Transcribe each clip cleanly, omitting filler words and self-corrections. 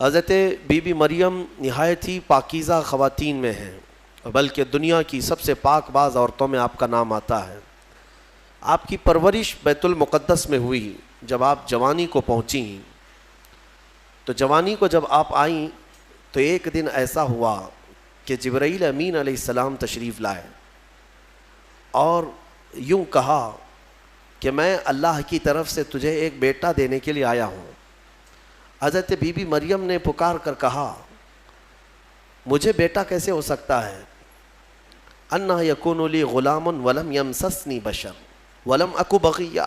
حضرت be be مریم نہایت ہی پاکیزہ خواتین میں ہیں، بلکہ دنیا کی سب سے پاک باز عورتوں میں آپ کا نام آتا ہے۔ آپ کی پرورش بیت المقدس میں ہوئی۔ جب آپ جوانی کو پہنچیں تو جوانی کو جب آپ آئیں تو ایک دن ایسا ہوا کہ جبرائیل امین علیہ السلام تشریف لائے اور یوں کہا کہ میں اللہ کی طرف سے تجھے ایک بیٹا دینے کے لیے آیا ہوں۔ حضرت بی بی مریم نے پکار کر کہا مجھے بیٹا کیسے ہو سکتا ہے؟ انا یکون لی غلام ولم یمسسنی بشر ولم اکو بغیہ،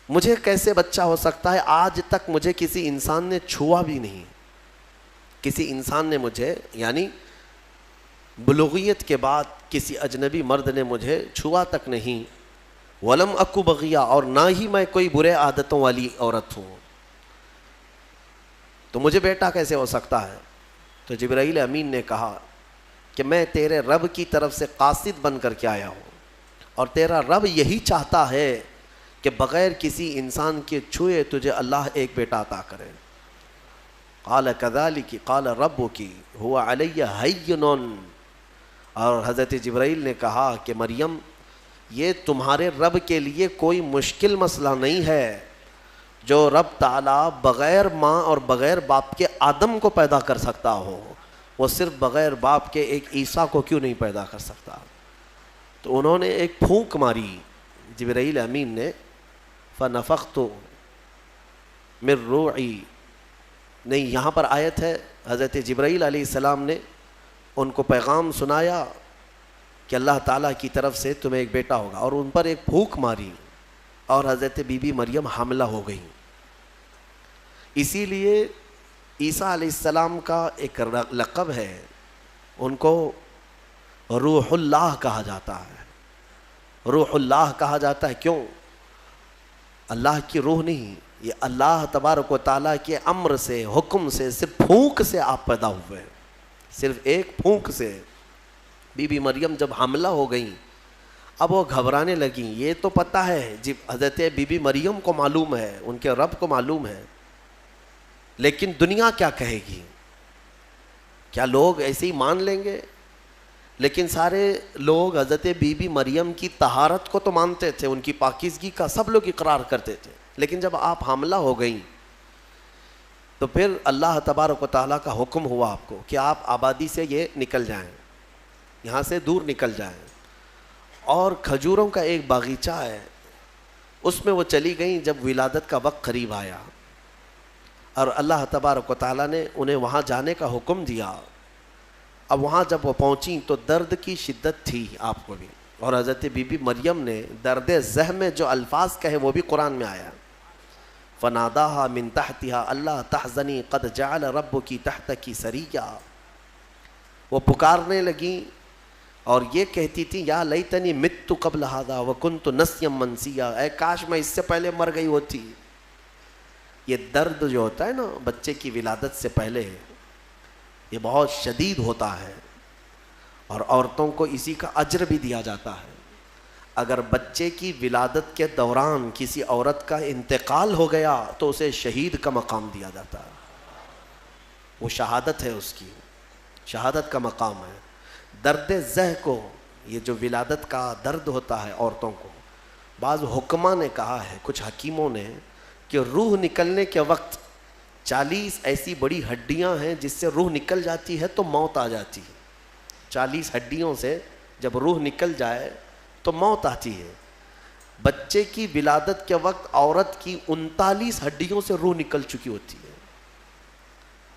مجھے کیسے بچہ ہو سکتا ہے؟ آج تک مجھے کسی انسان نے چھوا بھی نہیں، کسی انسان نے مجھے، یعنی بلوغیت کے بعد کسی اجنبی مرد نے مجھے چھوا تک نہیں، ولم اکو بغیہ، اور نہ ہی میں کوئی برے عادتوں والی عورت ہوں، تو مجھے بیٹا کیسے ہو سکتا ہے؟ تو جبرائیل امین نے کہا کہ میں تیرے رب کی طرف سے قاصد بن کر کے آیا ہوں، اور تیرا رب یہی چاہتا ہے کہ بغیر کسی انسان کے چھوئے تجھے اللہ ایک بیٹا عطا کرے۔ قال کذالک قال ربک هو علی ہین، اور حضرت جبرائیل نے کہا کہ مریم یہ تمہارے رب کے لیے کوئی مشکل مسئلہ نہیں ہے، جو رب تعالیٰ بغیر ماں اور بغیر باپ کے آدم کو پیدا کر سکتا ہو، وہ صرف بغیر باپ کے ایک عیسیٰ کو کیوں نہیں پیدا کر سکتا؟ تو انہوں نے ایک پھونک ماری جبرائیل امین نے، فنفخت من روعی، نہیں یہاں پر آیت ہے حضرت جبرائیل علیہ السلام نے ان کو پیغام سنایا کہ اللہ تعالیٰ کی طرف سے تمہیں ایک بیٹا ہوگا، اور ان پر ایک پھونک ماری اور حضرت بی بی مریم حاملہ ہو گئی۔ اسی لیے عیسیٰ علیہ السلام کا ایک لقب ہے، ان کو روح اللہ کہا جاتا ہے۔ روح اللہ کہا جاتا ہے کیوں؟ اللہ کی روح نہیں، یہ اللہ تبارک و تعالیٰ کے امر سے، حکم سے، صرف پھونک سے آپ پیدا ہوئے، صرف ایک پھونک سے۔ بی بی مریم جب حاملہ ہو گئیں اب وہ گھبرانے لگیں، یہ تو پتہ ہے جب حضرت بی بی مریم کو معلوم ہے، ان کے رب کو معلوم ہے، لیکن دنیا کیا کہے گی؟ کیا لوگ ایسے ہی مان لیں گے؟ لیکن سارے لوگ حضرت بی بی مریم کی طہارت کو تو مانتے تھے، ان کی پاکیزگی کا سب لوگ اقرار کرتے تھے، لیکن جب آپ حاملہ ہو گئیں تو پھر اللہ تبارک و تعالیٰ کا حکم ہوا آپ کو کہ آپ آبادی سے یہ نکل جائیں، یہاں سے دور نکل جائیں، اور کھجوروں کا ایک باغیچہ ہے اس میں وہ چلی گئیں۔ جب ولادت کا وقت قریب آیا اور اللہ تبارک و تعالیٰ نے انہیں وہاں جانے کا حکم دیا، اب وہاں جب وہ پہنچیں تو درد کی شدت تھی آپ کو بھی، اور حضرت بی بی مریم نے درد زہ میں جو الفاظ کہے وہ بھی قرآن میں آیا، فناداہا من تحتہا اللہ تحزنی قد جعل ربکی تحتکی سریہ، وہ پکارنے لگیں اور یہ کہتی تھی یا لیتنی مت قبل ھذا وکنت نسیا منسیا، اے کاش میں اس سے پہلے مر گئی ہوتی۔ یہ درد جو ہوتا ہے نا بچے کی ولادت سے پہلے، یہ بہت شدید ہوتا ہے، اور عورتوں کو اسی کا اجر بھی دیا جاتا ہے۔ اگر بچے کی ولادت کے دوران کسی عورت کا انتقال ہو گیا تو اسے شہید کا مقام دیا جاتا ہے، وہ شہادت ہے، اس کی شہادت کا مقام ہے۔ درد زہ کو، یہ جو ولادت کا درد ہوتا ہے عورتوں کو، بعض حکماء نے کہا ہے، کچھ حکیموں نے، کہ روح نکلنے کے وقت 40 ایسی بڑی ہڈیاں ہیں جس سے روح نکل جاتی ہے تو موت آ جاتی ہے۔ 40 ہڈیوں سے جب روح نکل جائے تو موت آتی ہے۔ بچے کی ولادت کے وقت عورت کی 39 ہڈیوں سے روح نکل چکی ہوتی ہے۔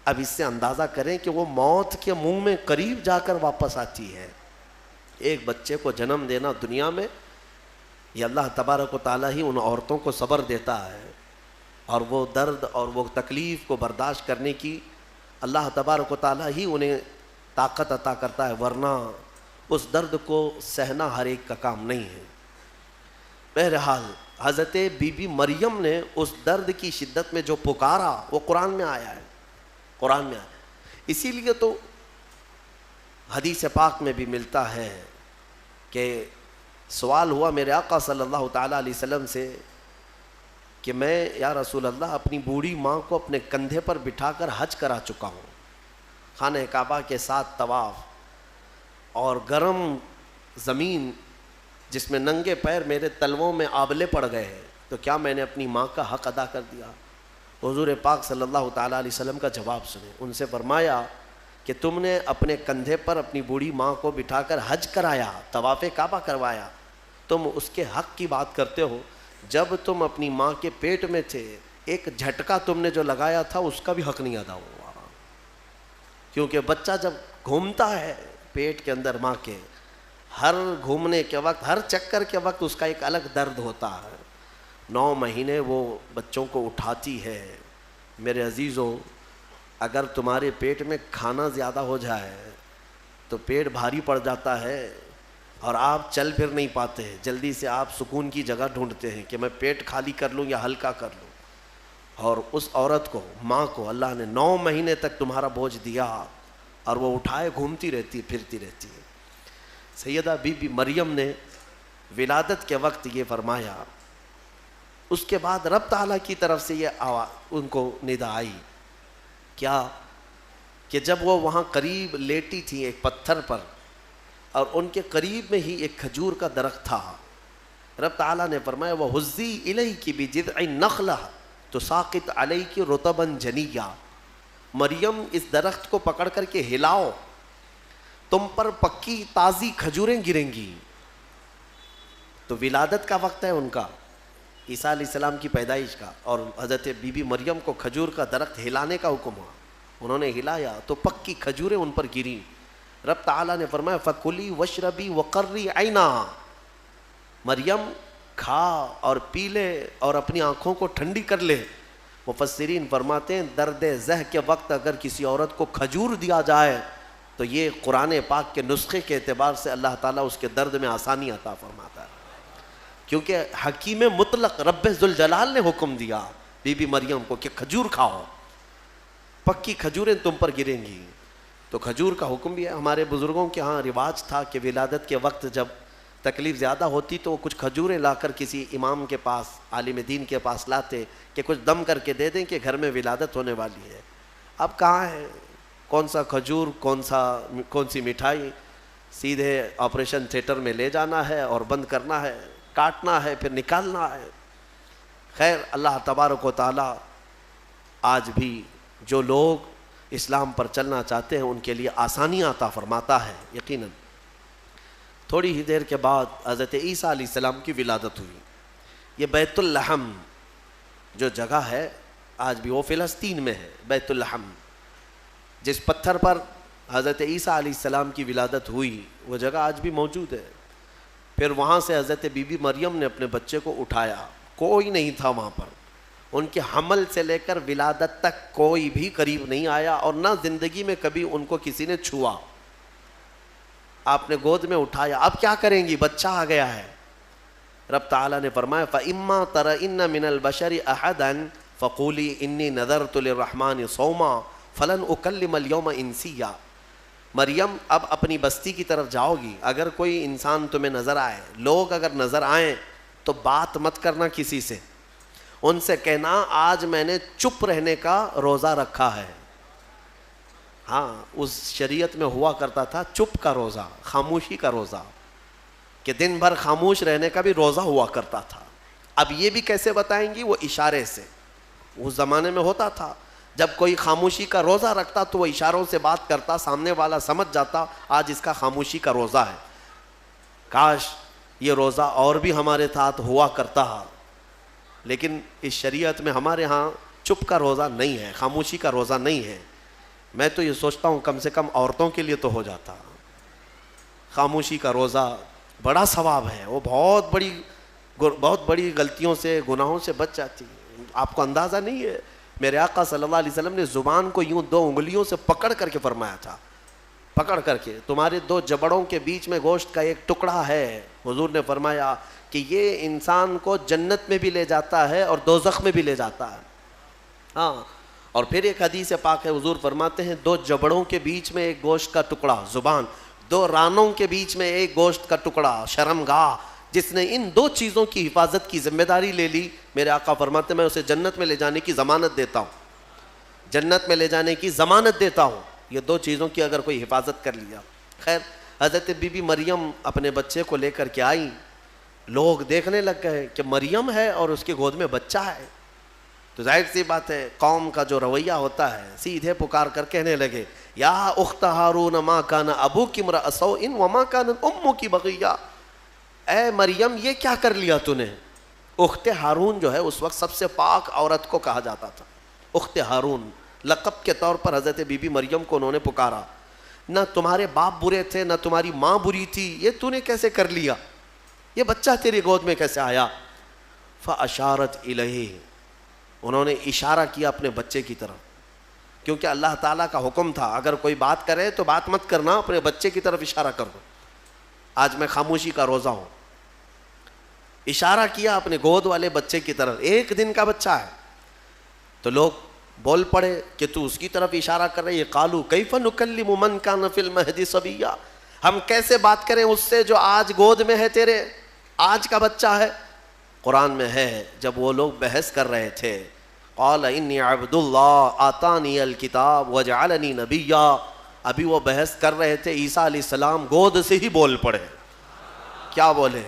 اب اس سے اندازہ کریں کہ وہ موت کے منہ میں قریب جا کر واپس آتی ہے۔ ایک بچے کو جنم دینا دنیا میں، یہ اللہ تبارک و تعالیٰ ہی ان عورتوں کو صبر دیتا ہے، اور وہ درد اور وہ تکلیف کو برداشت کرنے کی اللہ تبارک و تعالیٰ ہی انہیں طاقت عطا کرتا ہے، ورنہ اس درد کو سہنا ہر ایک کا کام نہیں ہے۔ بہرحال حضرت بی بی مریم نے اس درد کی شدت میں جو پکارا وہ قرآن میں آیا ہے، قرآن میں آیا۔ اسی لیے تو حدیث پاک میں بھی ملتا ہے کہ سوال ہوا میرے آقا صلی اللہ تعالیٰ علیہ وسلم سے کہ میں یا رسول اللہ اپنی بوڑھی ماں کو اپنے کندھے پر بٹھا کر حج کرا چکا ہوں، خانہ کعبہ کے ساتھ طواف، اور گرم زمین جس میں ننگے پیر میرے تلووں میں آبلے پڑ گئے ہیں، تو کیا میں نے اپنی ماں کا حق ادا کر دیا؟ حضور پاک صلی اللہ تعالیٰ علیہ وسلم کا جواب سنیں۔ ان سے فرمایا کہ تم نے اپنے کندھے پر اپنی بوڑھی ماں کو بٹھا کر حج کرایا، طواف کعبہ کروایا، تم اس کے حق کی بات کرتے ہو؟ جب تم اپنی ماں کے پیٹ میں تھے ایک جھٹکا تم نے جو لگایا تھا اس کا بھی حق نہیں ادا ہوا، کیونکہ بچہ جب گھومتا ہے پیٹ کے اندر ماں کے، ہر گھومنے کے وقت، ہر چکر کے وقت اس کا ایک الگ درد ہوتا ہے۔ 9 مہینے وہ بچوں کو اٹھاتی ہے۔ میرے عزیزو، اگر تمہارے پیٹ میں کھانا زیادہ ہو جائے تو پیٹ بھاری پڑ جاتا ہے اور آپ چل پھر نہیں پاتے، جلدی سے آپ سکون کی جگہ ڈھونڈتے ہیں کہ میں پیٹ خالی کر لوں یا ہلکا کر لوں۔ اور اس عورت کو، ماں کو، اللہ نے 9 مہینے تک تمہارا بوجھ دیا اور وہ اٹھائے گھومتی رہتی، پھرتی رہتی ہے۔ سیدہ بی بی مریم نے ولادت کے وقت یہ فرمایا، اس کے بعد رب تعالیٰ کی طرف سے یہ آواز ان کو ندا آئی، کیا کہ جب وہ وہاں قریب لیٹی تھی ایک پتھر پر، اور ان کے قریب میں ہی ایک کھجور کا درخت تھا، رب تعالیٰ نے فرمایا وَهُزِّي إِلَيْكِ بِجِذْعِ النَّخْلَةِ تُسَاقِطْ عَلَيْكِ رُطَبًا جَنِيًّا، مریم اس درخت کو پکڑ کر کے ہلاؤ، تم پر پکی تازی کھجوریں گریں گی۔ تو ولادت کا وقت ہے ان کا، عیسیٰ علیہ السلام کی پیدائش کا، اور حضرت بی بی مریم کو کھجور کا درخت ہلانے کا حکم ہوا، انہوں نے ہلایا تو پکی کھجوریں ان پر گریں۔ رب تعالیٰ نے فرمایا فَكُلِي وَاشْرَبِي وَقَرِّي عَيْنًا، مریم کھا اور پی لے اور اپنی آنکھوں کو ٹھنڈی کر لے۔ مفسرین فرماتے ہیں درد زہ کے وقت اگر کسی عورت کو کھجور دیا جائے تو یہ قرآن پاک کے نسخے کے اعتبار سے اللہ تعالیٰ اس کے درد میں آسانی عطا فرماتا ہے، کیونکہ حکیم مطلق رب ذوالجلال نے حکم دیا بی بی مریم کو کہ کھجور کھاؤ، پکی کھجوریں تم پر گریں گی۔ تو کھجور کا حکم بھی ہے۔ ہمارے بزرگوں کے ہاں رواج تھا کہ ولادت کے وقت جب تکلیف زیادہ ہوتی تو وہ کچھ کھجوریں لا کر کسی امام کے پاس، عالم دین کے پاس لاتے کہ کچھ دم کر کے دے دیں کہ گھر میں ولادت ہونے والی ہے۔ اب کہاں ہے، کون سا کھجور، کون سی مٹھائی، سیدھے آپریشن تھیٹر میں لے جانا ہے اور بند کرنا ہے، کاٹنا ہے، پھر نکالنا ہے۔ خیر، اللہ تبارک و تعالیٰ آج بھی جو لوگ اسلام پر چلنا چاہتے ہیں ان کے لیے آسانیاں عطا فرماتا ہے۔ یقیناً تھوڑی ہی دیر کے بعد حضرت عیسیٰ علیہ السلام کی ولادت ہوئی۔ یہ بیت اللحم جو جگہ ہے آج بھی وہ فلسطین میں ہے، بیت اللحم، جس پتھر پر حضرت عیسیٰ علیہ السلام کی ولادت ہوئی وہ جگہ آج بھی موجود ہے۔ پھر وہاں سے حضرت بی بی مریم نے اپنے بچے کو اٹھایا، کوئی نہیں تھا وہاں پر، ان کے حمل سے لے کر ولادت تک کوئی بھی قریب نہیں آیا، اور نہ زندگی میں کبھی ان کو کسی نے چھوا۔ آپ نے گود میں اٹھایا، اب کیا کریں گی، بچہ آ گیا ہے۔ رب تعالیٰ نے فرمایا فَإِمَّا تَرَئِنَّ مِنَ الْبَشَرِ أَحَدًا فَقُولِي إِنِّي نَذَرْتُ لِلرَّحْمَنِ صَوْمًا فَلَنْ أُكَلِّمَ الْيَوْمَ إِنسِيًّا، مریم اب اپنی بستی کی طرف جاؤ گی، اگر کوئی انسان تمہیں نظر آئے، لوگ اگر نظر آئیں تو بات مت کرنا کسی سے، ان سے کہنا آج میں نے چپ رہنے کا روزہ رکھا ہے۔ ہاں، اس شریعت میں ہوا کرتا تھا چپ کا روزہ، خاموشی کا روزہ، کہ دن بھر خاموش رہنے کا بھی روزہ ہوا کرتا تھا۔ اب یہ بھی کیسے بتائیں گی، وہ اشارے سے، اس زمانے میں ہوتا تھا جب کوئی خاموشی کا روزہ رکھتا تو وہ اشاروں سے بات کرتا، سامنے والا سمجھ جاتا آج اس کا خاموشی کا روزہ ہے۔ کاش یہ روزہ اور بھی ہمارے ساتھ ہوا کرتا، لیکن اس شریعت میں ہمارے ہاں چپ کا روزہ نہیں ہے، خاموشی کا روزہ نہیں ہے۔ میں تو یہ سوچتا ہوں کم سے کم عورتوں کے لیے تو ہو جاتا، خاموشی کا روزہ بڑا ثواب ہے، وہ بہت بڑی غلطیوں سے، گناہوں سے بچ جاتی ہے۔ آپ کو اندازہ نہیں ہے، میرے آقا صلی اللہ علیہ وسلم نے زبان کو یوں 2 انگلیوں سے پکڑ کر کے فرمایا تھا، پکڑ کر کے، تمہارے 2 جبڑوں کے بیچ میں گوشت کا ایک ٹکڑا ہے، حضور نے فرمایا کہ یہ انسان کو جنت میں بھی لے جاتا ہے اور دوزخ میں بھی لے جاتا ہے۔ ہاں، اور پھر ایک حدیث پاک ہے، حضور فرماتے ہیں 2 جبڑوں کے بیچ میں ایک گوشت کا ٹکڑا، زبان، 2 رانوں کے بیچ میں ایک گوشت کا ٹکڑا، شرمگاہ، جس نے ان دو چیزوں کی حفاظت کی ذمہ داری لے لی، میرے آقا فرماتے ہیں میں اسے جنت میں لے جانے کی ضمانت دیتا ہوں، جنت میں لے جانے کی ضمانت دیتا ہوں، یہ دو چیزوں کی اگر کوئی حفاظت کر لیا۔ خیر حضرت بی بی مریم اپنے بچے کو لے کر کے آئیں، لوگ دیکھنے لگ گئے کہ مریم ہے اور اس کی گود میں بچہ ہے، تو ظاہر سی بات ہے قوم کا جو رویہ ہوتا ہے سیدھے پکار کر کہنے لگے یا اخت ہارون ما کان ابوک امرأ سوء وما کانت امک بغیہ، اے مریم یہ کیا کر لیا تو نے؟ اخت ہارون جو ہے اس وقت سب سے پاک عورت کو کہا جاتا تھا، اخت ہارون لقب کے طور پر حضرت بی بی مریم کو انہوں نے پکارا، نہ تمہارے باپ برے تھے نہ تمہاری ماں بری تھی، یہ تو نے کیسے کر لیا، یہ بچہ تیری گود میں کیسے آیا؟ فاشارت الیہ، انہوں نے اشارہ کیا اپنے بچے کی طرف، کیونکہ اللہ تعالیٰ کا حکم تھا اگر کوئی بات کرے تو بات مت کرنا، اپنے بچے کی طرف اشارہ کرو۔ آج میں خاموشی کا روزہ ہوں، اشارہ کیا اپنے گود والے بچے کی طرف، 1 دن کا بچہ ہے، تو لوگ بول پڑے کہ تو اس کی طرف اشارہ کر رہے، یہ قالو کیف نکلم من کان فی المہد صبیا، ہم کیسے بات کریں اس سے جو آج گود میں ہے تیرے، آج کا بچہ ہے۔ قرآن میں ہے جب وہ لوگ بحث کر رہے تھے، قال انی عبد اللہ آتانی الکتاب وجعلنی نبیا، ابھی وہ بحث کر رہے تھے، عیسیٰ علیہ السلام گود سے ہی بول پڑے، کیا بولے؟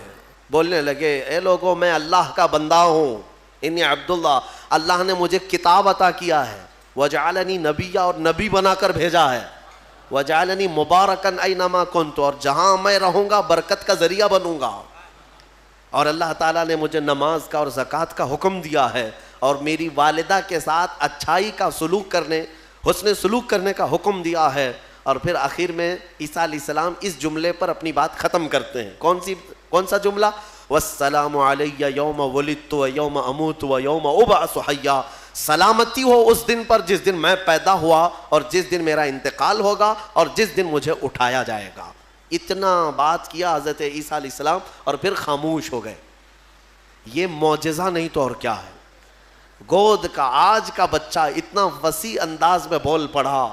بولنے لگے اے لوگوں میں اللہ کا بندہ ہوں، انی عبداللہ، اللہ نے مجھے کتاب عطا کیا ہے، وجعلنی نبیا، اور نبی بنا کر بھیجا ہے، وجعلنی مبارکن اینما کنت، اور جہاں میں رہوں گا برکت کا ذریعہ بنوں گا، اور اللہ تعالیٰ نے مجھے نماز کا اور زکوٰۃ کا حکم دیا ہے، اور میری والدہ کے ساتھ اچھائی کا سلوک کرنے، حسن سلوک کرنے کا حکم دیا ہے۔ اور پھر آخر میں عیسیٰ علیہ السلام اس جملے پر اپنی بات ختم کرتے ہیں، کون سا جملہ؟ والسلام علی یوم ولدت و یوم اموت و یوم ابعث حیا، سلامتی ہو اس دن پر جس دن میں پیدا ہوا اور جس دن میرا انتقال ہوگا اور جس دن مجھے اٹھایا جائے گا۔ اتنا بات کیا حضرت عیسیٰ علیہ السلام اور پھر خاموش ہو گئے۔ یہ معجزہ نہیں تو اور کیا ہے؟ گود کا آج کا بچہ اتنا وسیع انداز میں بول پڑا،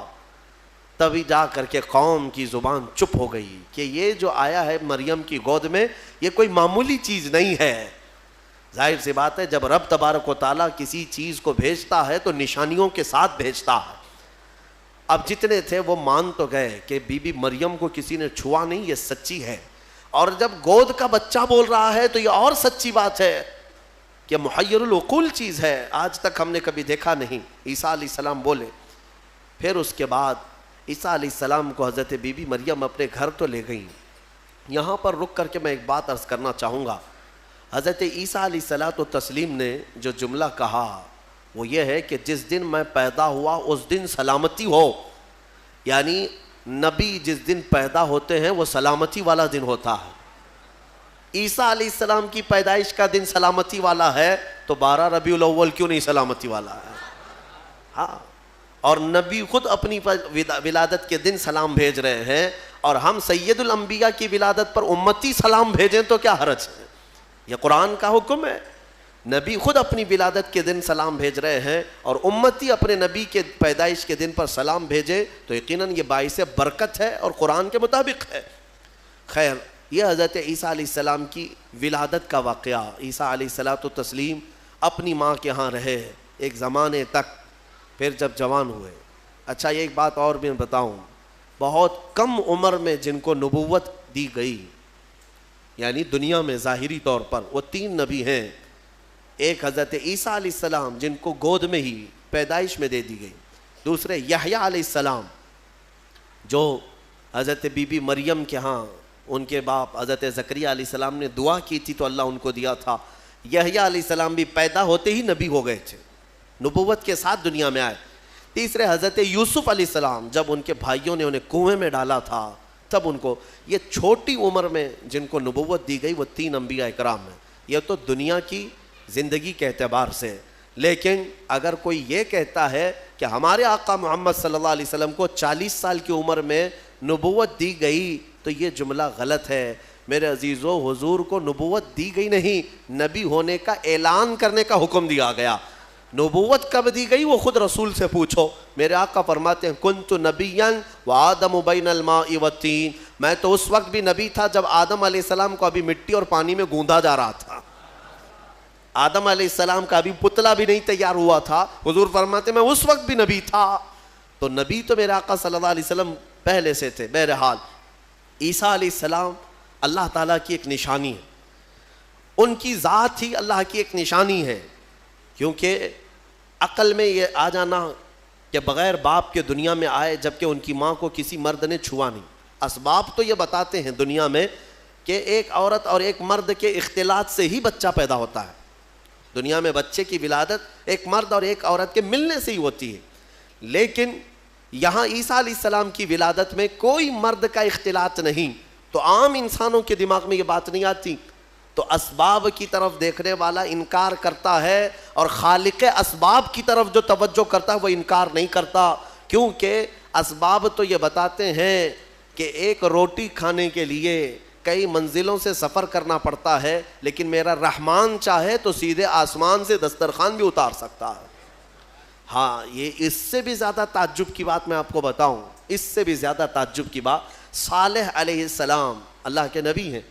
تبھی جا کر کے قوم کی زبان چپ ہو گئی کہ یہ جو آیا ہے مریم کی گود میں یہ کوئی معمولی چیز نہیں ہے۔ ظاہر سی بات ہے جب رب تبارک و تعالیٰ کسی چیز کو بھیجتا ہے تو نشانیوں کے ساتھ بھیجتا ہے۔ اب جتنے تھے وہ مان تو گئے کہ بی بی مریم کو کسی نے چھوا نہیں، یہ سچی ہے، اور جب گود کا بچہ بول رہا ہے تو یہ اور سچی بات ہے کہ محیر العقول چیز ہے، آج تک ہم نے کبھی دیکھا نہیں۔ عیسیٰ علیہ السلام بولے، پھر اس کے بعد عیسیٰ علیہ السلام کو حضرت بی بی مریم اپنے گھر تو لے گئیں۔ یہاں پر رک کر کے میں ایک بات عرض کرنا چاہوں گا، حضرت عیسیٰ علیہ الصلوۃ والتسلیم نے جو جملہ کہا وہ یہ ہے کہ جس دن میں پیدا ہوا اس دن سلامتی ہو، یعنی نبی جس دن پیدا ہوتے ہیں وہ سلامتی والا دن ہوتا ہے۔ عیسیٰ علیہ السلام کی پیدائش کا دن سلامتی والا ہے تو 12 ربیع الاول کیوں نہیں سلامتی والا ہے؟ ہاں، اور نبی خود اپنی ولادت کے دن سلام بھیج رہے ہیں، اور ہم سید الانبیاء کی ولادت پر امتی سلام بھیجیں تو کیا حرج ہے؟ یہ قرآن کا حکم ہے، نبی خود اپنی ولادت کے دن سلام بھیج رہے ہیں اور امتی اپنے نبی کے پیدائش کے دن پر سلام بھیجے تو یقیناً یہ باعث برکت ہے اور قرآن کے مطابق ہے۔ خیر، یہ حضرت عیسیٰ علیہ السلام کی ولادت کا واقعہ۔ عیسیٰ علیہ الصلوۃ والتسلیم اپنی ماں کے ہاں رہے ایک زمانے تک، پھر جب جوان ہوئے۔ اچھا، یہ ایک بات اور بھی بتاؤں، بہت کم عمر میں جن کو نبوت دی گئی، یعنی دنیا میں ظاہری طور پر، وہ 3 نبی ہیں۔ ایک حضرت عیسیٰ علیہ السلام جن کو گود میں ہی پیدائش میں دے دی گئی، دوسرے یحییٰ علیہ السلام جو حضرت بی بی مریم کے ہاں ان کے باپ حضرت زکریا علیہ السلام نے دعا کی تھی تو اللہ ان کو دیا تھا۔ یحییٰ علیہ السلام بھی پیدا ہوتے ہی نبی ہو گئے تھے، نبوت کے ساتھ دنیا میں آئے۔ تیسرے حضرت یوسف علیہ السلام، جب ان کے بھائیوں نے انہیں کنویں میں ڈالا تھا تب ان کو، یہ چھوٹی عمر میں جن کو نبوت دی گئی وہ 3 انبیاء اکرام ہیں۔ یہ تو دنیا کی زندگی کے اعتبار سے، لیکن اگر کوئی یہ کہتا ہے کہ ہمارے آقا محمد صلی اللہ علیہ وسلم کو 40 سال کی عمر میں نبوت دی گئی تو یہ جملہ غلط ہے۔ میرے عزیزو، حضور کو نبوت دی گئی نہیں، نبی ہونے کا اعلان کرنے کا حکم دیا گیا۔ نبوت کب دی گئی وہ خود رسول سے پوچھو۔ میرے آقا فرماتے ہیں کنت نبیاً وآدم بین الماء والطین، میں تو اس وقت بھی نبی تھا جب آدم علیہ السلام کو ابھی مٹی اور پانی میں گوندا جا رہا تھا. آدم علیہ السلام کا ابھی پتلا بھی نہیں تیار ہوا تھا. حضور فرماتے میں اس وقت بھی نبی تھا. تو نبی تو میرے آقا صلی اللہ علیہ وسلم پہلے سے تھے. بہرحال عیسیٰ علیہ السلام اللہ تعالیٰ کی ایک نشانی ہے, ان کی ذات ہی اللہ کی ایک نشانی ہے. کیونکہ عقل میں یہ آ جانا کہ بغیر باپ کے دنیا میں آئے جبکہ ان کی ماں کو کسی مرد نے چھوا نہیں. اسباب تو یہ بتاتے ہیں دنیا میں کہ ایک عورت اور ایک مرد کے اختلاط سے ہی بچہ پیدا ہوتا ہے. دنیا میں بچے کی ولادت ایک مرد اور ایک عورت کے ملنے سے ہی ہوتی ہے. لیکن یہاں عیسیٰ علیہ السلام کی ولادت میں کوئی مرد کا اختلاط نہیں. تو عام انسانوں کے دماغ میں یہ بات نہیں آتی. تو اسباب کی طرف دیکھنے والا انکار کرتا ہے, اور خالق اسباب کی طرف جو توجہ کرتا ہے وہ انکار نہیں کرتا. کیونکہ اسباب تو یہ بتاتے ہیں کہ ایک روٹی کھانے کے لیے کئی منزلوں سے سفر کرنا پڑتا ہے, لیکن میرا رحمان چاہے تو سیدھے آسمان سے دسترخوان بھی اتار سکتا ہے. ہاں, یہ اس سے بھی زیادہ تعجب کی بات میں آپ کو بتاؤں, اس سے بھی زیادہ تعجب کی بات, صالح علیہ السلام اللہ کے نبی ہیں.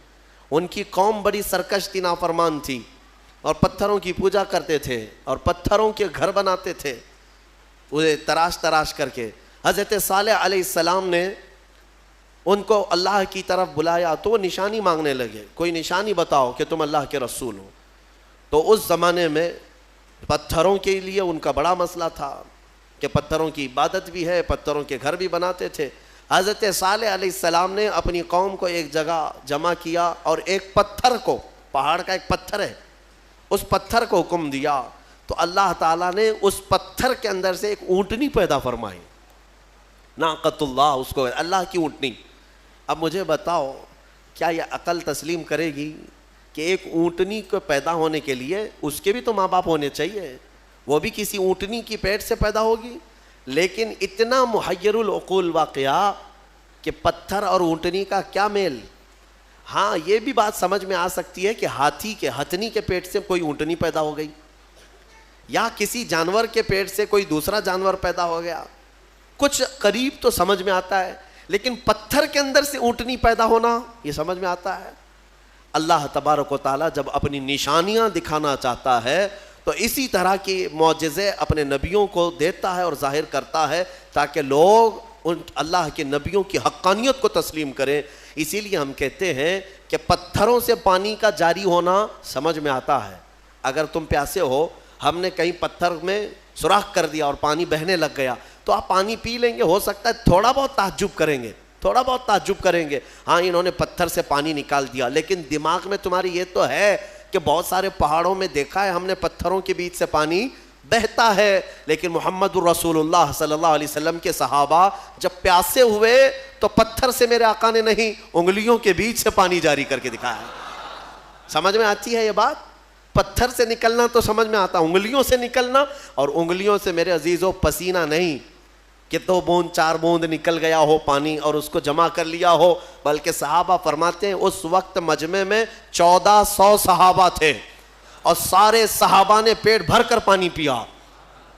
ان کی قوم بڑی سرکش تھی, نافرمان تھی, اور پتھروں کی پوجا کرتے تھے اور پتھروں کے گھر بناتے تھے انہیں تراش تراش کر کے. حضرت صالح علیہ السلام نے ان کو اللہ کی طرف بلایا تو وہ نشانی مانگنے لگے, کوئی نشانی بتاؤ کہ تم اللہ کے رسول ہو. تو اس زمانے میں پتھروں کے لیے ان کا بڑا مسئلہ تھا کہ پتھروں کی عبادت بھی ہے, پتھروں کے گھر بھی بناتے تھے. حضرت صالح علیہ السلام نے اپنی قوم کو ایک جگہ جمع کیا اور ایک پتھر کو, پہاڑ کا ایک پتھر ہے, اس پتھر کو حکم دیا. تو اللہ تعالیٰ نے اس پتھر کے اندر سے ایک اونٹنی پیدا فرمائی, ناقۃ اللہ, اس کو اللہ کی اونٹنی. اب مجھے بتاؤ کیا یہ عقل تسلیم کرے گی کہ ایک اونٹنی کو پیدا ہونے کے لیے اس کے بھی تو ماں باپ ہونے چاہیے, وہ بھی کسی اونٹنی کی پیٹ سے پیدا ہوگی. لیکن اتنا محیر العقول واقعہ کہ پتھر اور اونٹنی کا کیا میل. ہاں, یہ بھی بات سمجھ میں آ سکتی ہے کہ ہاتھی کے ہتھنی کے پیٹ سے کوئی اونٹنی پیدا ہو گئی, یا کسی جانور کے پیٹ سے کوئی دوسرا جانور پیدا ہو گیا, کچھ قریب تو سمجھ میں آتا ہے. لیکن پتھر کے اندر سے اونٹنی پیدا ہونا یہ سمجھ میں آتا ہے. اللہ تبارک و تعالیٰ جب اپنی نشانیاں دکھانا چاہتا ہے تو اسی طرح کی معجزے اپنے نبیوں کو دیتا ہے اور ظاہر کرتا ہے تاکہ لوگ ان اللہ کے نبیوں کی حقانیت کو تسلیم کریں. اسی لیے ہم کہتے ہیں کہ پتھروں سے پانی کا جاری ہونا سمجھ میں آتا ہے. اگر تم پیاسے ہو, ہم نے کہیں پتھر میں سوراخ کر دیا اور پانی بہنے لگ گیا تو آپ پانی پی لیں گے, ہو سکتا ہے تھوڑا بہت تعجب کریں گے, تھوڑا بہت تعجب کریں گے, ہاں انہوں نے پتھر سے پانی نکال دیا. لیکن دماغ میں تمہاری یہ تو ہے کہ بہت سارے پہاڑوں میں دیکھا ہے ہم نے پتھروں کے بیچ سے پانی بہتا ہے. لیکن محمد الرسول اللہ صلی اللہ علیہ وسلم کے صحابہ جب پیاسے ہوئے تو پتھر سے میرے آقا نے نہیں, انگلیوں کے بیچ سے پانی جاری کر کے دکھایا. سمجھ میں آتی ہے یہ بات؟ پتھر سے نکلنا تو سمجھ میں آتا, انگلیوں سے نکلنا, اور انگلیوں سے میرے عزیزو پسینہ نہیں کہ 2 بوند 4 بوند نکل گیا ہو پانی اور اس کو جمع کر لیا ہو, بلکہ صحابہ فرماتے ہیں اس وقت مجمع میں 1400 صحابہ تھے اور سارے صحابہ نے پیٹ بھر کر پانی پیا.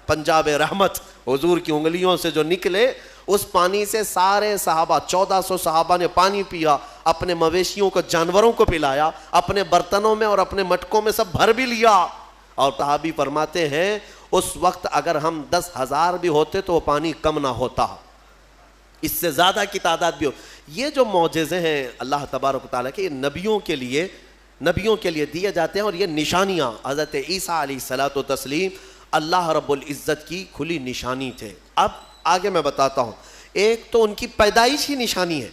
پنجاب رحمت حضور کی انگلیوں سے جو نکلے اس پانی سے سارے صحابہ 1400 صحابہ نے پانی پیا, اپنے مویشیوں کو جانوروں کو پلایا, اپنے برتنوں میں اور اپنے مٹکوں میں سب بھر بھی لیا. اور صحابی فرماتے ہیں اس وقت اگر ہم 10,000 بھی ہوتے تو وہ پانی کم نہ ہوتا, اس سے زیادہ کی تعداد بھی ہو. یہ جو معجزے ہیں اللہ تبارک و تعالیٰ کے, یہ نبیوں کے لیے دیے جاتے ہیں, اور یہ نشانیاں حضرت عیسیٰ علیہ الصلوۃ والتسلیم اللہ رب العزت کی کھلی نشانی تھے. اب آگے میں بتاتا ہوں, ایک تو ان کی پیدائش ہی نشانی ہے,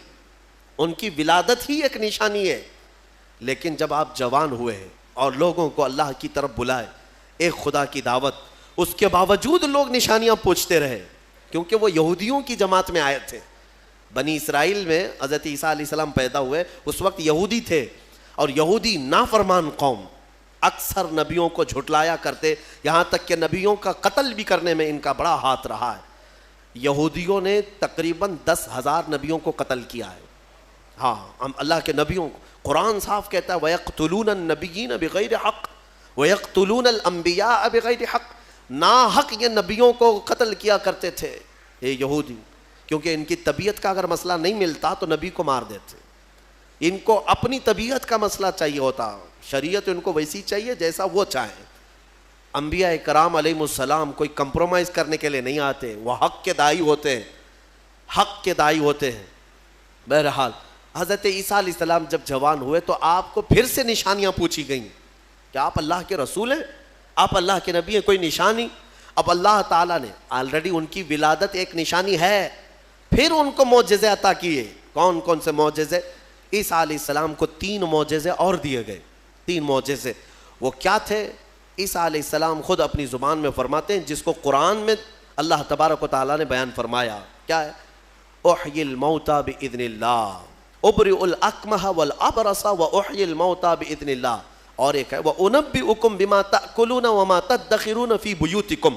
ان کی ولادت ہی ایک نشانی ہے. لیکن جب آپ جوان ہوئے ہیں اور لوگوں کو اللہ کی طرف بلائے, ایک خدا کی دعوت, اس کے باوجود لوگ نشانیاں پوچھتے رہے کیونکہ وہ یہودیوں کی جماعت میں آئے تھے. بنی اسرائیل میں حضرت عیسیٰ علیہ السلام پیدا ہوئے, اس وقت یہودی تھے, اور یہودی نافرمان قوم اکثر نبیوں کو جھٹلایا کرتے, یہاں تک کہ نبیوں کا قتل بھی کرنے میں ان کا بڑا ہاتھ رہا ہے. یہودیوں نے تقریباً 10,000 نبیوں کو قتل کیا ہے. ہاں, ہم اللہ کے نبیوں کو, قرآن صاف کہتا ہے وَيَقْتُلُونَ النَّبِيِّينَ بِغَيْرِ حَقٍّ وَيَقْتُلُونَ الْأَنْبِيَاءَ بِغَيْرِ حَقٍّ. نا حق یہ نبیوں کو قتل کیا کرتے تھے یہ یہودی, کیونکہ ان کی طبیعت کا اگر مسئلہ نہیں ملتا تو نبی کو مار دیتے. ان کو اپنی طبیعت کا مسئلہ چاہیے ہوتا, شریعت ان کو ویسی چاہیے جیسا وہ چاہیں. انبیاء کرام علیہ السلام کوئی کمپرومائز کرنے کے لیے نہیں آتے, وہ حق کے داعی ہوتے ہیں, حق کے داعی ہوتے ہیں. بہرحال حضرت عیسیٰ علیہ السلام جب جوان ہوئے تو آپ کو پھر سے نشانیاں پوچھی گئیں کہ آپ اللہ کے رسول ہیں, آپ اللہ کے نبی ہیں, کوئی نشانی. اب اللہ تعالیٰ نے آلریڈی ان کی ولادت ایک نشانی ہے, پھر ان کو معجزے عطا کیے. کون کون سے معجزے؟ عیسیٰ علیہ السلام کو 3 معجزے اور دیے گئے. 3 معجزے وہ کیا تھے؟ عیسیٰ علیہ السلام خود اپنی زبان میں فرماتے ہیں, جس کو قرآن میں اللہ تبارک و تعالیٰ نے بیان فرمایا. کیا ہے؟ احیی الموتى باذن اللہ ابرئ الاکمہ والابرص واحیی الموتى باذن اللہ. اور ایک ہے وانبئکم بما تاکلون وما تدخرون فی بیوتکم.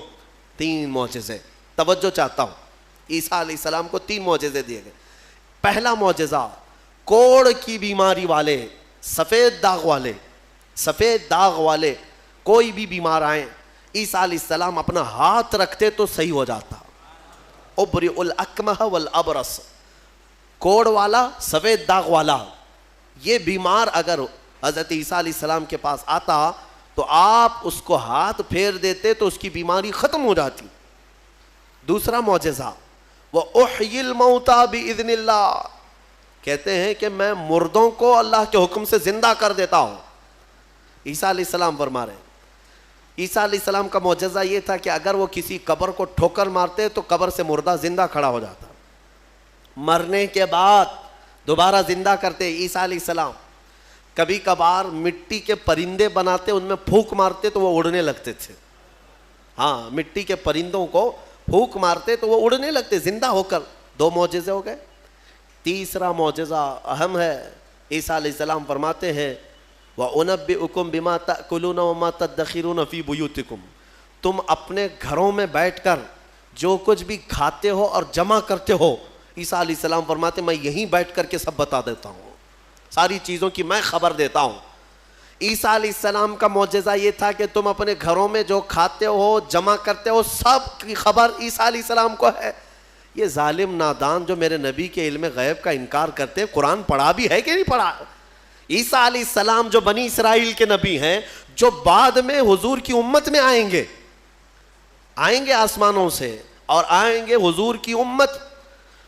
3 معجزے. توجہ چاہتا ہوں, عیسیٰ علیہ السلام کو 3 معجزے دیے گئے. پہلا معجزہ, کوڑ کی بیماری والے, سفید داغ والے, سفید داغ والے کوئی بھی بیمار آئیں, عیسیٰ علیہ السلام اپنا ہاتھ رکھتے تو صحیح ہو جاتا. ابرئ الاکمہ والابرص, کوڑ والا, سفید داغ والا, یہ بیمار اگر حضرت عیسیٰ علیہ السلام کے پاس آتا تو آپ اس کو ہاتھ پھیر دیتے تو اس کی بیماری ختم ہو جاتی. دوسرا معجزہ, وَأُحْيِي الْمَوْتَى بِإِذْنِ اللَّهِ, کہتے ہیں کہ میں مردوں کو اللہ کے حکم سے زندہ کر دیتا ہوں. عیسیٰ علیہ السلام فرما رہے ہیں. عیسیٰ علیہ السلام کا معجزہ یہ تھا کہ اگر وہ کسی قبر کو ٹھوکر مارتے تو قبر سے مردہ زندہ کھڑا ہو جاتا, مرنے کے بعد دوبارہ زندہ کرتے عیسیٰ علیہ السلام. کبھی کبھار مٹی کے پرندے بناتے, ان میں پھونک مارتے تو وہ اڑنے لگتے تھے. ہاں, مٹی کے پرندوں کو پھونک مارتے تو وہ اڑنے لگتے زندہ ہو کر. 2 معجزے ہو گئے. تیسرا معجزہ اہم ہے. عیسیٰ علیہ السلام فرماتے ہیں وَأُنَبِّئُكُمْ بِمَا تَأْكُلُونَ وَمَا تَدَّخِرُونَ فِي بُيُوتِكُمْ, تم اپنے گھروں میں بیٹھ کر جو کچھ بھی کھاتے ہو اور جمع کرتے ہو, عیسیٰ علیہ السلام فرماتے ہیں میں یہیں بیٹھ کر کے سب بتا دیتا ہوں, ساری چیزوں کی میں خبر دیتا ہوں. عیسیٰ علیہ السلام کا معجزہ یہ تھا کہ تم اپنے گھروں میں جو کھاتے ہو, جمع کرتے ہو, سب کی خبر عیسیٰ علیہ السلام کو ہے. یہ ظالم نادان جو میرے نبی کے علم غیب کا انکار کرتے ہیں, قرآن پڑھا بھی ہے کہ نہیں پڑھا؟ عیسیٰ علیہ السلام جو بنی اسرائیل کے نبی ہیں, جو بعد میں حضور کی امت میں آئیں گے آسمانوں سے, اور آئیں گے حضور کی امت,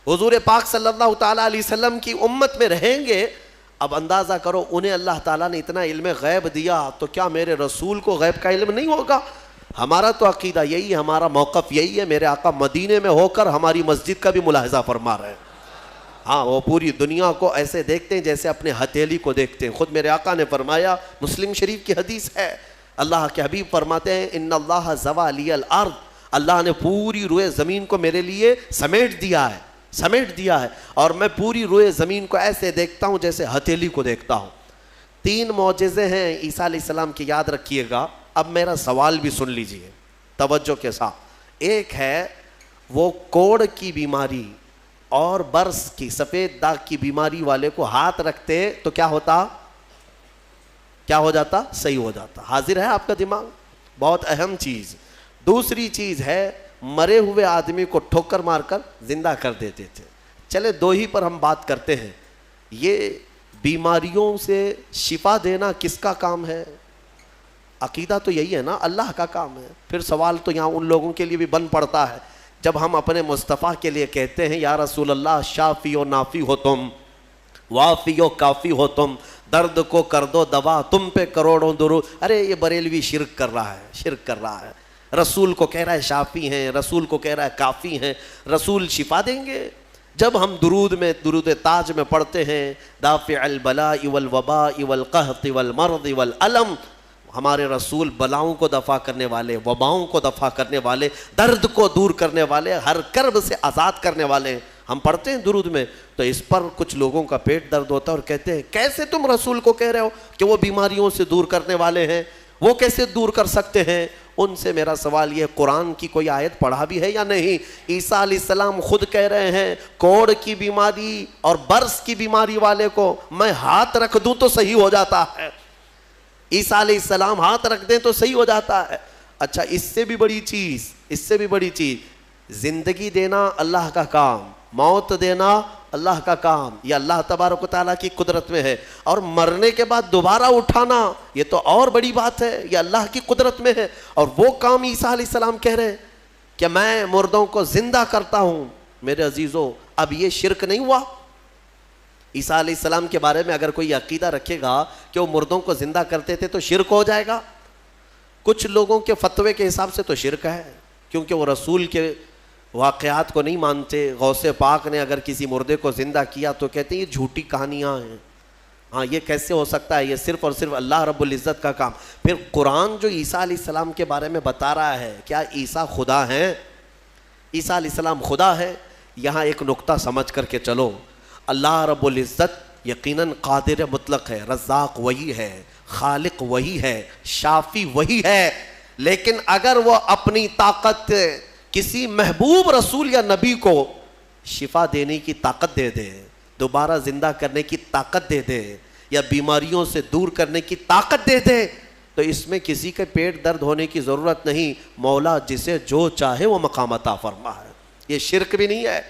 حضور پاک صلی اللہ تعالیٰ علیہ وسلم کی امت میں رہیں گے. اب اندازہ کرو, انہیں اللہ تعالیٰ نے اتنا علم غیب دیا تو کیا میرے رسول کو غیب کا علم نہیں ہوگا؟ ہمارا تو عقیدہ یہی ہے, ہمارا موقف یہی ہے. میرے آقا مدینے میں ہو کر ہماری مسجد کا بھی ملاحظہ فرما رہے ہیں. ہاں, وہ پوری دنیا کو ایسے دیکھتے ہیں جیسے اپنے ہتھیلی کو دیکھتے ہیں. خود میرے آقا نے فرمایا, مسلم شریف کی حدیث ہے, اللہ کے حبیب فرماتے ہیں ان اللہ زوى لی الارض, اللہ نے پوری روئے زمین کو میرے لیے سمیٹ دیا ہے, اور میں پوری روئے زمین کو ایسے دیکھتا ہوں جیسے ہتھیلی کو دیکھتا ہوں. 3 معجزے ہیں عیسیٰ علیہ السلام کی, یاد رکھیے گا. اب میرا سوال بھی سن لیجئے توجہ کے ساتھ. ایک ہے وہ کوڑ کی بیماری اور برس کی, سفید داغ کی بیماری والے کو ہاتھ رکھتے تو کیا ہو جاتا؟ صحیح ہو جاتا. حاضر ہے آپ کا دماغ؟ بہت اہم چیز. دوسری چیز ہے مرے ہوئے آدمی کو ٹھوکر مار کر زندہ کر دیتے تھے. چلے 2 ہی پر ہم بات کرتے ہیں. یہ بیماریوں سے شفا دینا کس کا کام ہے؟ عقیدہ تو یہی ہے نا, اللہ کا کام ہے. پھر سوال تو یہاں ان لوگوں کے لیے بھی بن پڑتا ہے جب ہم اپنے مصطفیٰ کے لیے کہتے ہیں یا رسول اللہ شافی و نافی ہو تم, وافی و کافی ہو تم, درد کو کر دو دوا, تم پہ کروڑوں درود. ارے یہ بریلوی شرک کر رہا ہے. رسول کو کہہ رہا ہے شافی ہیں, رسول کو کہہ رہا ہے کافی ہیں. رسول شفا دیں گے؟ جب ہم درود تاج میں پڑھتے ہیں دافع البلاء والوباء والقحط والمرض والالم, ہمارے رسول بلاؤں کو دفع کرنے والے, وباؤں کو دفع کرنے والے, درد کو دور کرنے والے, ہر کرب سے آزاد کرنے والے. ہم پڑھتے ہیں درود میں تو اس پر کچھ لوگوں کا پیٹ درد ہوتا ہے اور کہتے ہیں کیسے تم رسول کو کہہ رہے ہو کہ وہ بیماریوں سے دور کرنے والے ہیں, وہ کیسے دور کر سکتے ہیں؟ ان سے میرا سوال یہ, قرآن کی کوئی آیت پڑھا بھی ہے یا نہیں؟ عیسیٰ علیہ السلام خود کہہ رہے ہیں کوڑ کی بیماری اور برس کی بیماری والے کو میں ہاتھ رکھ دوں تو صحیح ہو جاتا ہے. عیسیٰ علیہ السلام ہاتھ رکھ دیں تو صحیح ہو جاتا ہے. اچھا, اس سے بھی بڑی چیز, زندگی دینا اللہ کا کام, موت دینا اللہ کا کام، یہ اللہ تبارک و تعالیٰ کی قدرت میں ہے، اور مرنے کے بعد دوبارہ اٹھانا یہ تو اور بڑی بات ہے، یہ اللہ کی قدرت میں ہے۔ اور وہ کام عیسیٰ علیہ السلام کہہ رہے ہیں کہ میں مردوں کو زندہ کرتا ہوں۔ میرے عزیزو، اب یہ شرک نہیں ہوا؟ عیسیٰ علیہ السلام کے بارے میں اگر کوئی عقیدہ رکھے گا کہ وہ مردوں کو زندہ کرتے تھے تو شرک ہو جائے گا؟ کچھ لوگوں کے فتوے کے حساب سے تو شرک ہے، کیونکہ وہ رسول کے واقعات کو نہیں مانتے۔ غوث پاک نے اگر کسی مردے کو زندہ کیا تو کہتے ہیں یہ جھوٹی کہانیاں ہیں، ہاں یہ کیسے ہو سکتا ہے، یہ صرف اور صرف اللہ رب العزت کا کام۔ پھر قرآن جو عیسیٰ علیہ السلام کے بارے میں بتا رہا ہے، کیا عیسیٰ خدا ہیں؟ عیسیٰ علیہ السلام خدا ہے؟ یہاں ایک نقطہ سمجھ کر کے چلو، اللہ رب العزت یقیناً قادر مطلق ہے، رزاق وہی ہے، خالق وہی ہے، شافی وہی ہے، لیکن اگر وہ اپنی طاقت کسی محبوب رسول یا نبی کو شفا دینے کی طاقت دے دے، دوبارہ زندہ کرنے کی طاقت دے دے، یا بیماریوں سے دور کرنے کی طاقت دے دے، تو اس میں کسی کے پیٹ درد ہونے کی ضرورت نہیں۔ مولا جسے جو چاہے وہ مقام عطا فرمائے، یہ شرک بھی نہیں ہے،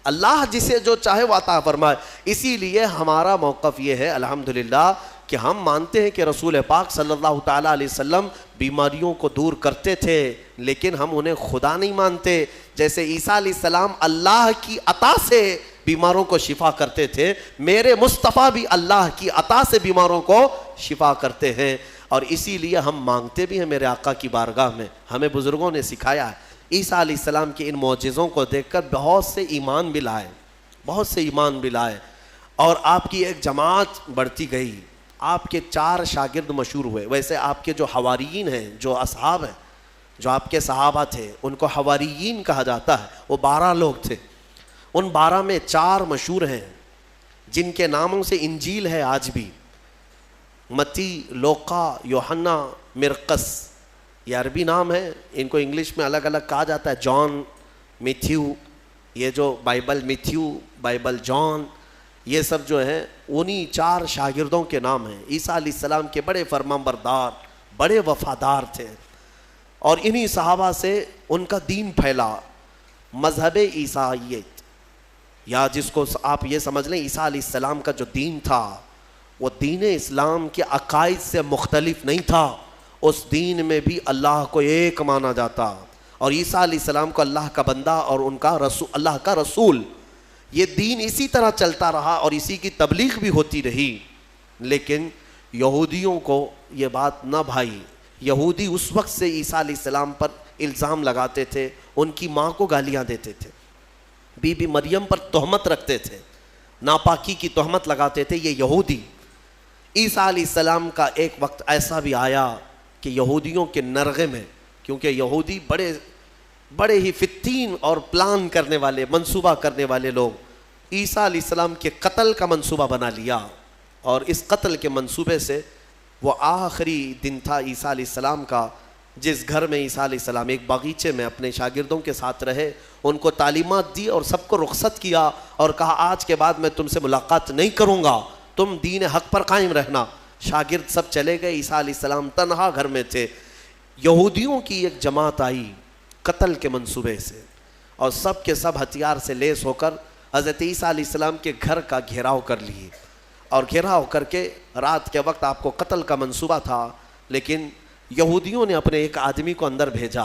اللہ جسے جو چاہے وہ عطا فرمائے۔ اسی لیے ہمارا موقف یہ ہے الحمدللہ کہ ہم مانتے ہیں کہ رسول پاک صلی اللہ تعالیٰ علیہ وسلم بیماریوں کو دور کرتے تھے، لیکن ہم انہیں خدا نہیں مانتے۔ جیسے عیسیٰ علیہ السلام اللہ کی عطا سے بیماروں کو شفا کرتے تھے، میرے مصطفیٰ بھی اللہ کی عطا سے بیماروں کو شفا کرتے ہیں، اور اسی لیے ہم مانگتے بھی ہیں میرے آقا کی بارگاہ میں۔ ہمیں بزرگوں نے سکھایا ہے، عیسیٰ علیہ السلام کے ان معجزوں کو دیکھ کر بہت سے ایمان بھی لائے، بہت سے ایمان بھی لائے، اور آپ کی ایک جماعت بڑھتی گئی۔ آپ کے 4 شاگرد مشہور ہوئے۔ ویسے آپ کے جو حواریین ہیں، جو اصحاب ہیں، جو آپ کے صحابہ تھے، ان کو حواریین کہا جاتا ہے، وہ 12 لوگ تھے۔ ان 12 میں 4 مشہور ہیں جن کے ناموں سے انجیل ہے آج بھی، متی، لوقا، یوحنا، مرقس، یہ عربی نام ہے، ان کو انگلش میں الگ الگ کہا جاتا ہے، جان، میتھیو، یہ جو بائبل میتھیو، بائبل جان، یہ سب جو ہیں انہی 4 شاگردوں کے نام ہیں۔ عیسیٰ علیہ السلام کے بڑے فرمانبردار، بڑے وفادار تھے، اور انہی صحابہ سے ان کا دین پھیلا، مذہب عیسائیت، یا جس کو آپ یہ سمجھ لیں عیسیٰ علیہ السلام کا جو دین تھا وہ دین اسلام کے عقائد سے مختلف نہیں تھا، اس دین میں بھی اللہ کو ایک مانا جاتا، اور عیسیٰ علیہ السلام کو اللہ کا بندہ اور ان کا رسول، اللہ کا رسول۔ یہ دین اسی طرح چلتا رہا اور اسی کی تبلیغ بھی ہوتی رہی، لیکن یہودیوں کو یہ بات نہ بھائی۔ یہودی اس وقت سے عیسیٰ علیہ السلام پر الزام لگاتے تھے، ان کی ماں کو گالیاں دیتے تھے، بی بی مریم پر تہمت رکھتے تھے، ناپاکی کی تہمت لگاتے تھے یہ یہودی۔ عیسیٰ علیہ السلام کا ایک وقت ایسا بھی آیا کہ یہودیوں کے نرغے میں، کیونکہ یہودی بڑے ہی فتین اور پلان کرنے والے، منصوبہ کرنے والے لوگ، عیسیٰ علیہ السلام کے قتل کا منصوبہ بنا لیا، اور اس قتل کے منصوبے سے وہ آخری دن تھا عیسیٰ علیہ السلام کا، جس گھر میں عیسیٰ علیہ السلام ایک باغیچے میں اپنے شاگردوں کے ساتھ رہے، ان کو تعلیمات دی اور سب کو رخصت کیا، اور کہا آج کے بعد میں تم سے ملاقات نہیں کروں گا، تم دین حق پر قائم رہنا۔ شاگرد سب چلے گئے، عیسیٰ علیہ السلام تنہا گھر میں تھے۔ یہودیوں کی ایک جماعت آئی قتل کے منصوبے سے، اور سب کے سب ہتھیار سے لیس ہو کر حضرت عیسیٰ علیہ السلام کے گھر کا گھیراؤ کر لیے، اور گھیراؤ کر کے رات کے وقت آپ کو قتل کا منصوبہ تھا، لیکن یہودیوں نے اپنے ایک آدمی کو اندر بھیجا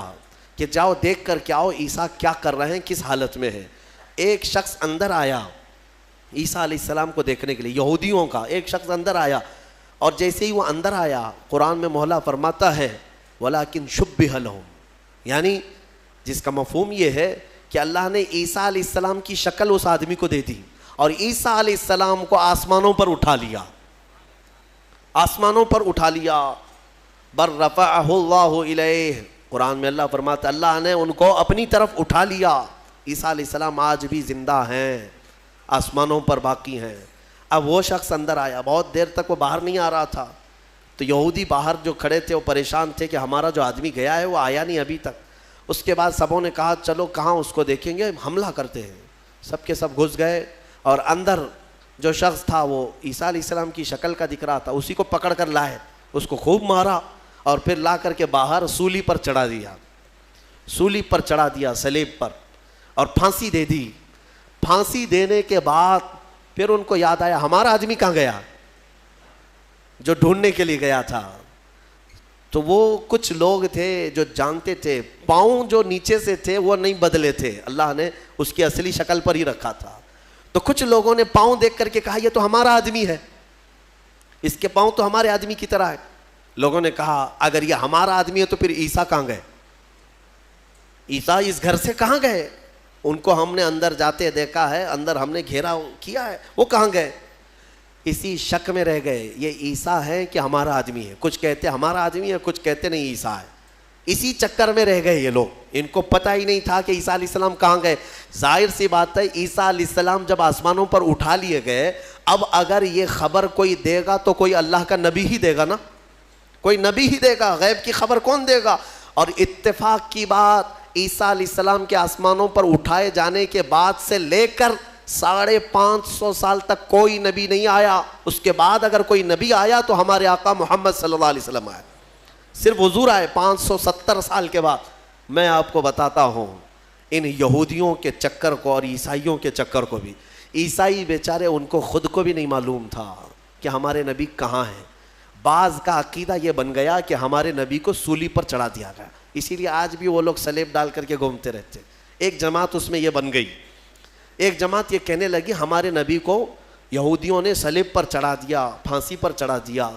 کہ جاؤ دیکھ کر کے آؤ عیسیٰ کیا کر رہے ہیں، کس حالت میں ہے۔ ایک شخص اندر آیا عیسیٰ علیہ السلام کو دیکھنے کے لیے، یہودیوں کا ایک شخص اندر آیا، اور جیسے ہی وہ اندر آیا قرآن میں مولا فرماتا ہے وَلَكِنْ شُبِّهَ لَهُمْ، یعنی جس کا مفہوم یہ ہے کہ اللہ نے عیسیٰ علیہ السلام کی شکل اس آدمی کو دے دی، اور عیسیٰ علیہ السلام کو آسمانوں پر اٹھا لیا، آسمانوں پر اٹھا لیا۔ بَلْ رَفَعَهُ اللَّهُ إِلَيْهِ، قرآن میں اللہ فرماتا ہے اللہ نے ان کو اپنی طرف اٹھا لیا۔ عیسیٰ علیہ السلام آج بھی زندہ ہیں، آسمانوں پر باقی ہیں۔ اب وہ شخص اندر آیا، بہت دیر تک وہ باہر نہیں آ رہا تھا، تو یہودی باہر جو کھڑے تھے وہ پریشان تھے کہ ہمارا جو آدمی گیا ہے وہ آیا نہیں ابھی تک۔ اس کے بعد سبوں نے کہا چلو کہاں اس کو دیکھیں گے، حملہ کرتے ہیں۔ سب کے سب گھس گئے، اور اندر جو شخص تھا وہ عیسیٰ علیہ السلام کی شکل کا دکھ رہا تھا، اسی کو پکڑ کر لائے، اس کو خوب مارا، اور پھر لا کر کے باہر سولی پر چڑھا دیا، سولی پر چڑھا دیا، صلیب پر، اور پھانسی دے دی۔ پھانسی دینے کے بعد پھر ان کو یاد آیا ہمارا آدمی کہاں گیا جو ڈھونڈنے کے لیے گیا تھا. تو وہ کچھ لوگ تھے جو جانتے تھے پاؤں جو نیچے سے تھے وہ نہیں بدلے تھے, اللہ نے اس کی اصلی شکل پر ہی رکھا تھا. تو کچھ لوگوں نے پاؤں دیکھ کر کے کہا یہ تو ہمارا آدمی ہے, اس کے پاؤں تو ہمارے آدمی کی طرح ہے. لوگوں نے کہا اگر یہ ہمارا آدمی ہے تو پھر عیسیٰ کہاں گئے, عیسیٰ اس گھر سے کہاں گئے؟ ان کو ہم نے اندر جاتے دیکھا ہے, اندر ہم نے گھیرا کیا ہے, وہ کہاں گئے؟ اسی شک میں رہ گئے یہ عیسیٰ ہے کہ ہمارا آدمی ہے. کچھ کہتے ہمارا آدمی ہے, کچھ کہتے نہیں عیسیٰ ہے. اسی چکر میں رہ گئے یہ لوگ, ان کو پتہ ہی نہیں تھا کہ عیسیٰ علیہ السلام کہاں گئے. ظاہر سی بات ہے عیسیٰ علیہ السلام جب آسمانوں پر اٹھا لیے گئے, اب اگر یہ خبر کوئی دے گا تو کوئی اللہ کا نبی ہی دے گا نا, کوئی نبی ہی دے گا, غیب کی خبر کون دے گا؟ اور اتفاق کی بات عیسیٰ علیہ السلام کے آسمانوں پر اٹھائے جانے کے بعد سے لے کر 550 سال تک کوئی نبی نہیں آیا. اس کے بعد اگر کوئی نبی آیا تو ہمارے آقا محمد صلی اللہ علیہ وسلم آئے, صرف حضور آئے 570 سال کے بعد. میں آپ کو بتاتا ہوں ان یہودیوں کے چکر کو اور عیسائیوں کے چکر کو بھی, عیسائی بیچارے ان کو خود کو بھی نہیں معلوم تھا کہ ہمارے نبی کہاں ہیں. بعض کا عقیدہ یہ بن گیا کہ ہمارے نبی کو سولی پر چڑھا دیا گیا, اسی لیے آج بھی وہ لوگ سلیب ڈال کر کے گھومتے رہتے. ایک جماعت اس میں یہ بن گئی, ایک جماعت یہ کہنے لگی ہمارے نبی کو یہودیوں نے سلیب پر چڑھا دیا, پھانسی پر چڑھا دیا,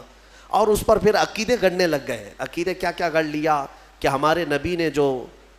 اور اس پر پھر عقیدے گڑنے لگ گئے. عقیدے کیا کیا گڑ لیا کہ ہمارے نبی نے جو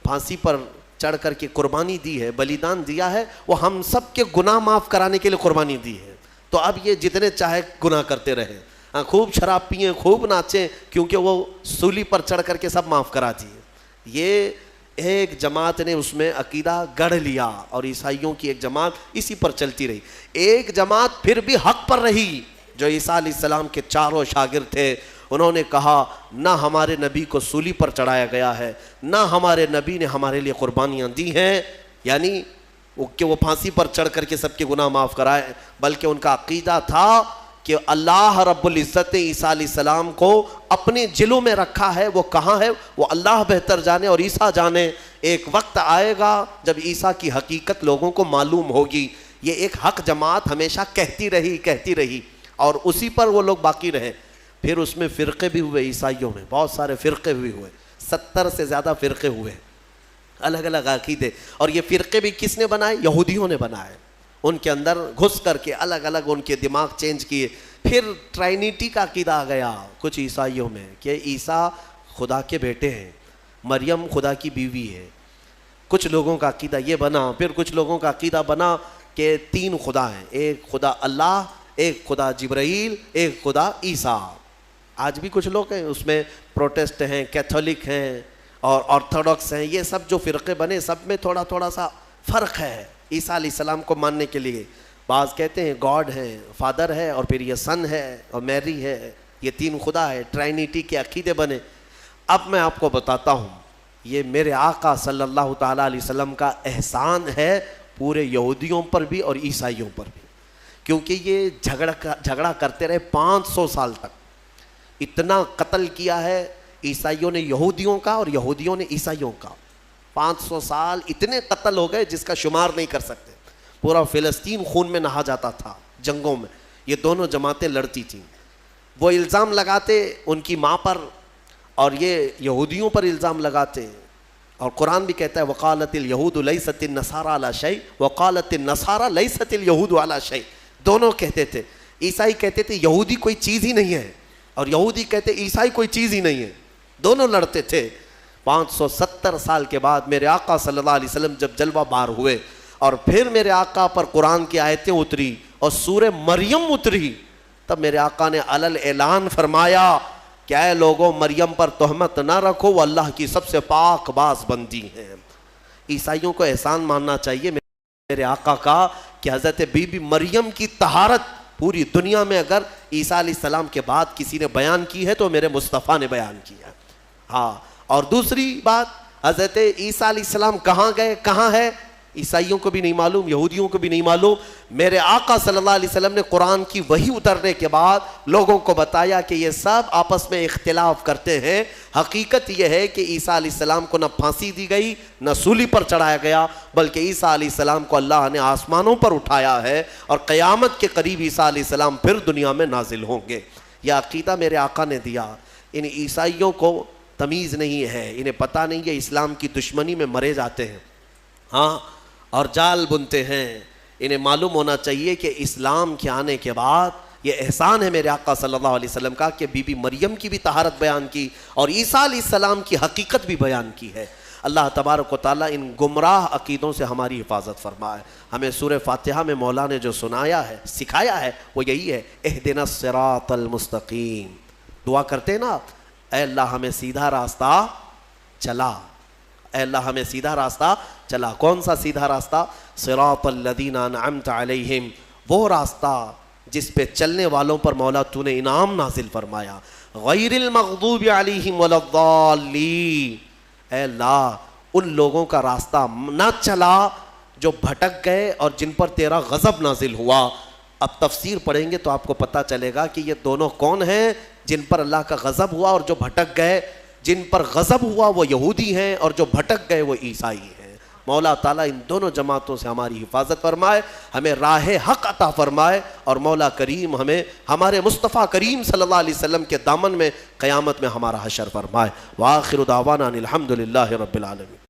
پھانسی پر چڑھ کر کے قربانی دی ہے, بلیدان دیا ہے, وہ ہم سب کے گناہ معاف کرانے کے لیے قربانی دی ہے. تو اب یہ جتنے چاہے گناہ کرتے رہے, خوب شراب پئیں, خوب ناچیں, کیونکہ وہ سولی پر چڑھ کر کے سب معاف کرا دیے. یہ ایک جماعت نے اس میں عقیدہ گڑھ لیا اور عیسائیوں کی ایک جماعت اسی پر چلتی رہی. ایک جماعت پھر بھی حق پر رہی جو عیسیٰ علیہ السلام کے چاروں شاگرد تھے. انہوں نے کہا نہ ہمارے نبی کو سولی پر چڑھایا گیا ہے, نہ ہمارے نبی نے ہمارے لیے قربانیاں دی ہیں, یعنی کہ وہ پھانسی پر چڑھ کر کے سب کے گناہ معاف کرائے, بلکہ ان کا عقیدہ تھا کہ اللہ رب العزت نے عیسیٰ علیہ السلام کو اپنے جلوں میں رکھا ہے. وہ کہاں ہے وہ اللہ بہتر جانے اور عیسیٰ جانے. ایک وقت آئے گا جب عیسیٰ کی حقیقت لوگوں کو معلوم ہوگی. یہ ایک حق جماعت ہمیشہ کہتی رہی اور اسی پر وہ لوگ باقی رہے. پھر اس میں فرقے بھی ہوئے, عیسائیوں میں بہت سارے فرقے بھی ہوئے, 70 سے زیادہ فرقے ہوئے, الگ الگ عقیدے. اور یہ فرقے بھی کس نے بنائے؟ یہودیوں نے بنائے. ان کے اندر گھس کر کے الگ الگ ان کے دماغ چینج کیے. پھر ٹرائنیٹی کا عقیدہ آ گیا کچھ عیسائیوں میں کہ عیسیٰ خدا کے بیٹے ہیں, مریم خدا کی بیوی ہے. کچھ لوگوں کا عقیدہ یہ بنا. پھر کچھ لوگوں کا عقیدہ بنا کہ 3 خدا ہیں, ایک خدا اللہ, ایک خدا جبرائیل, ایک خدا عیسیٰ. آج بھی کچھ لوگ ہیں اس میں, پروٹسٹ ہیں, کیتھولک ہیں اور آرتھوڈاکس ہیں. یہ سب جو فرقے بنے سب میں تھوڑا تھوڑا سا فرق ہے عیسیٰ علیہ السلام کو ماننے کے لیے. بعض کہتے ہیں گاڈ ہے, فادر ہے, اور پھر یہ سن ہے اور میری ہے, یہ 3 خدا ہے. ٹرائنیٹی کے عقیدے بنے. اب میں آپ کو بتاتا ہوں یہ میرے آقا صلی اللہ تعالیٰ علیہ وسلم کا احسان ہے پورے یہودیوں پر بھی اور عیسائیوں پر بھی, کیونکہ یہ جھگڑا کرتے رہے 500 سال تک. اتنا قتل کیا ہے عیسائیوں نے یہودیوں کا اور یہودیوں نے عیسائیوں کا. 500 سال اتنے قتل ہو گئے جس کا شمار نہیں کر سکتے. پورا فلسطین خون میں نہا جاتا تھا جنگوں میں. یہ دونوں جماعتیں لڑتی تھیں. وہ الزام لگاتے ان کی ماں پر اور یہ یہودیوں پر الزام لگاتے. اور قرآن بھی کہتا ہے وقالت الیہود لیست النصارى علی شیء وقالت النصارى لیست الیہود علی شیء. دونوں کہتے تھے. عیسائی کہتے تھے یہودی کوئی چیز ہی نہیں ہے, اور یہودی کہتے عیسائی کوئی چیز ہی نہیں ہے. دونوں لڑتے تھے. 570 سال کے بعد میرے آقا صلی اللہ علیہ وسلم جب جلوہ بار ہوئے اور پھر میرے آقا پر قرآن کی آیتیں اتری اور سورہ مریم اتری, تب میرے آقا نے علل اعلان فرمایا کہ اے لوگوں مریم پر تہمت نہ رکھو, وہ اللہ کی سب سے پاک باز بندی ہیں. عیسائیوں کو احسان ماننا چاہیے میرے آقا کا کہ حضرت بی بی مریم کی طہارت پوری دنیا میں اگر عیسیٰ علیہ السلام کے بعد کسی نے بیان کی ہے تو میرے مصطفیٰ نے بیان کیا. ہاں, اور دوسری بات حضرت عیسیٰ علیہ السلام کہاں گئے, کہاں ہے؟ عیسائیوں کو بھی نہیں معلوم، یہودیوں کو بھی نہیں معلوم۔ میرے آقا صلی اللہ علیہ وسلم نے قرآن کی وحی اترنے کے بعد لوگوں کو بتایا کہ یہ سب آپس میں اختلاف کرتے ہیں، حقیقت یہ ہے کہ عیسیٰ علیہ السلام کو نہ پھانسی دی گئی نہ سولی پر چڑھایا گیا، بلکہ عیسیٰ علیہ السلام کو اللہ نے آسمانوں پر اٹھایا ہے، اور قیامت کے قریب عیسیٰ علیہ السلام پھر دنیا میں نازل ہوں گے۔ یہ عقیدہ میرے آقا نے دیا۔ ان عیسائیوں کو تمیز نہیں ہے، انہیں پتہ نہیں ہے اسلام کی دشمنی میں مرے جاتے ہیں، ہاں، اور جال بنتے ہیں۔ انہیں معلوم ہونا چاہیے کہ اسلام کے آنے کے بعد یہ احسان ہے میرے آقا صلی اللہ علیہ وسلم کا کہ بی بی مریم کی بھی طہارت بیان کی اور عیسیٰ علیہ السلام کی حقیقت بھی بیان کی ہے۔ اللہ تبارک و تعالیٰ ان گمراہ عقیدوں سے ہماری حفاظت فرمائے۔ ہمیں سورہ فاتحہ میں مولا نے جو سنایا ہے، سکھایا ہے، وہ یہی ہے، اہدنا الصراط المستقیم۔ دعا کرتے نا، اے اللہ ہمیں سیدھا راستہ چلا، اے اللہ ہمیں سیدھا راستہ چلا۔ کون سا سیدھا راستہ؟ صراط الذین انعمت علیہم، وہ راستہ جس پہ چلنے والوں پر مولا تو نے انعام نازل فرمایا۔ غیر المغضوب علیہم ولا الضالین، اے اللہ ان لوگوں کا راستہ نہ چلا جو بھٹک گئے اور جن پر تیرا غضب نازل ہوا۔ اب تفسیر پڑھیں گے تو آپ کو پتہ چلے گا کہ یہ دونوں کون ہیں، جن پر اللہ کا غضب ہوا اور جو بھٹک گئے۔ جن پر غضب ہوا وہ یہودی ہیں اور جو بھٹک گئے وہ عیسائی ہیں۔ مولا تعالیٰ ان دونوں جماعتوں سے ہماری حفاظت فرمائے، ہمیں راہ حق عطا فرمائے، اور مولا کریم ہمیں ہمارے مصطفیٰ کریم صلی اللہ علیہ وسلم کے دامن میں قیامت میں ہمارا حشر فرمائے۔ وآخر دعوانا ان الحمد للہ رب العالمین۔